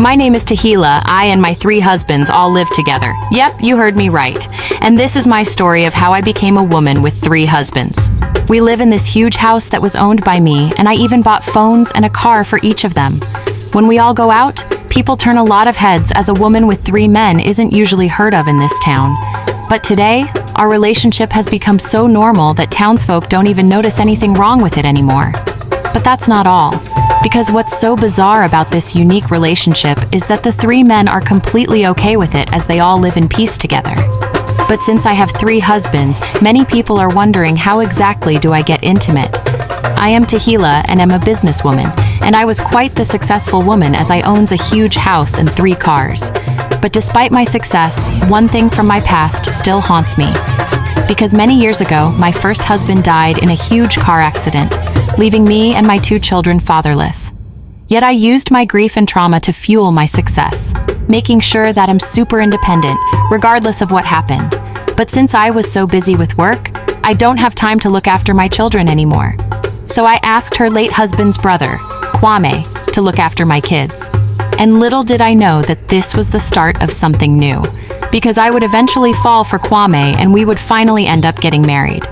My name is Tahila. I and my 3 husbands all live together. Yep, you heard me right. And this is my story of how I became a woman with 3 husbands. We live in this huge house that was owned by me, and I even bought phones and a car for each of them. When we all go out, people turn a lot of heads as a woman with 3 men isn't usually heard of in this town. But today, our relationship has become so normal that townsfolk don't even notice anything wrong with it anymore. But that's not all. Because what's so bizarre about this unique relationship is that the 3 men are completely okay with it as they all live in peace together. But since I have 3 husbands, many people are wondering how exactly do I get intimate. I am Tahila and am a businesswoman, and I was quite the successful woman as I owns a huge house and 3 cars. But despite my success, one thing from my past still haunts me. Because many years ago, my first husband died in a huge car accident, leaving me and my 2 children fatherless. Yet I used my grief and trauma to fuel my success, making sure that I'm super independent, regardless of what happened. But since I was so busy with work, I don't have time to look after my children anymore. So I asked her late husband's brother, Kwame, to look after my kids. And little did I know that this was the start of something new, because I would eventually fall for Kwame and we would finally end up getting married.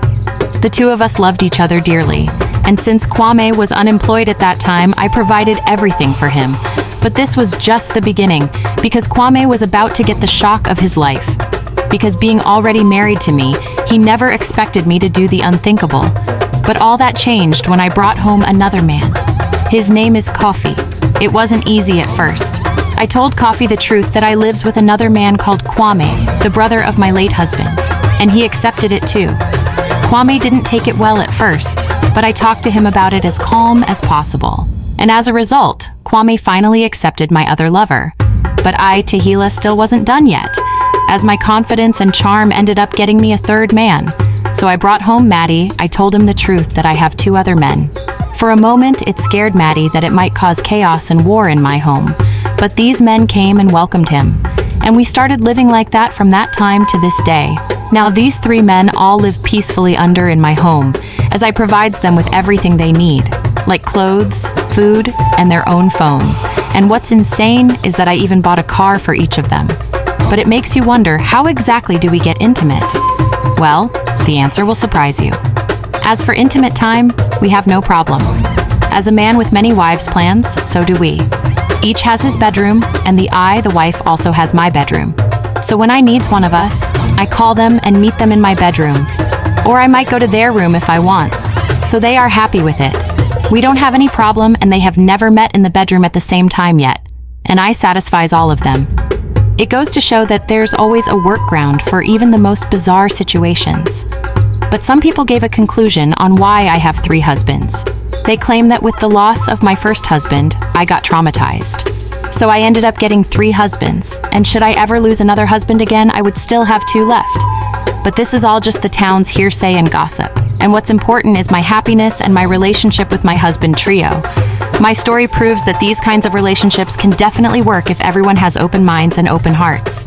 The 2 of us loved each other dearly, and since Kwame was unemployed at that time, I provided everything for him. But this was just the beginning, because Kwame was about to get the shock of his life. Because being already married to me, he never expected me to do the unthinkable. But all that changed when I brought home another man. His name is Coffee. It wasn't easy at first. I told Coffee the truth that I lives with another man called Kwame, the brother of my late husband, and he accepted it too. Kwame didn't take it well at first, but I talked to him about it as calm as possible. And as a result, Kwame finally accepted my other lover. But I, Tahila, still wasn't done yet, as my confidence and charm ended up getting me a 3rd man. So I brought home Maddie. I told him the truth that I have 2 other men. For a moment, it scared Maddie that it might cause chaos and war in my home. But these men came and welcomed him. And we started living like that from that time to this day. Now these 3 men all live peacefully under in my home, as I provides them with everything they need, like clothes, food, and their own phones. And what's insane is that I even bought a car for each of them. But it makes you wonder, how exactly do we get intimate? Well, the answer will surprise you. As for intimate time, we have no problem. As a man with many wives' plans, so do we. Each has his bedroom, and the wife, also has my bedroom. So when I needs one of us, I call them and meet them in my bedroom. Or I might go to their room if I wants. So they are happy with it. We don't have any problem, and they have never met in the bedroom at the same time yet. And I satisfies all of them. It goes to show that there's always a workaround for even the most bizarre situations. But some people gave a conclusion on why I have 3 husbands. They claim that with the loss of my first husband, I got traumatized. So I ended up getting 3 husbands, and should I ever lose another husband again, I would still have 2 left. But this is all just the town's hearsay and gossip. And what's important is my happiness and my relationship with my husband trio. My story proves that these kinds of relationships can definitely work if everyone has open minds and open hearts.